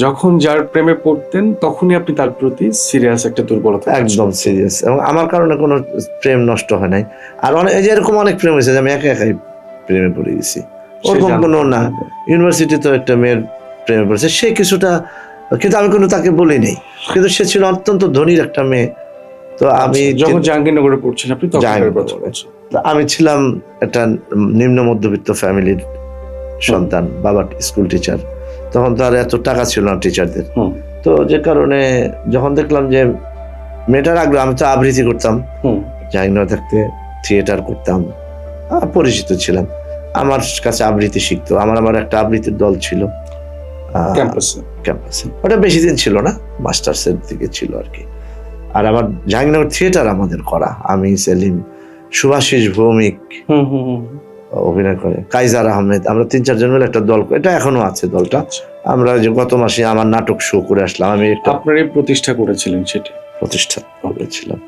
যখন যার প্রেমে পড়তেন তখনই আপনি তার প্রতি সিরিয়াস একটা দুর্বলতা একদম সিরিয়াস, এবং আমার কারণে কোনো প্রেম নষ্ট হয় নাই। আর অনেক এই যে এরকম অনেক প্রেম হয়েছে যে আমি একা একাই প্রেমে পড়ে গেছি, ওরকম কোনো না। ইউনিভার্সিটি তো একটা মেয়ের প্রেমে পড়েছে, সে কিছুটা, কিন্তু আমি কোনো তাকে বলি নাই, কিন্তু সে ছিল অত্যন্ত ধনীর একটা মেয়ে। তো আমি যখন জাহাঙ্গীরনগরে পড়ছেন আপনি তখন আমি ছিলাম একটা নিম্ন মধ্যবিত্ত ফ্যামিলির সন্তান, বাবা স্কুল টিচার, তখন তো আর এত টাকা ছিল না টিচারদের। তো যে কারণে যখন দেখলাম যে মেয়েটার আগ্রহ, আমি তো আবৃত্তি করতাম জাহাঙ্গীরনগর থাকতে, থিয়েটার করতাম, পরিচিত ছিলাম, আমার কাছে আবৃত্তি শিখতো। আমার একটা আবৃত্তির দল ছিল ক্যাম্পাসে, ওটা বেশি দিন ছিল না, মাস্টার্সের দিকে ছিল আর কি। আর আমার জাহাঙ্গীরনগর থিয়েটার আমাদের করা, আমি, সেলিম, সুভাষিস ভৌমিক অভিনয় করে, কাইজার আহমেদ, আমরা 3-4 জন মিলে একটা দল, এটা এখনো আছে দলটা। আমরা যে গত মাসে আমার নাটক শো করে আসলাম, আমি একটা আপনারই প্রতিষ্ঠা করেছিলেন, সেটি প্রতিষ্ঠা করেছিলাম।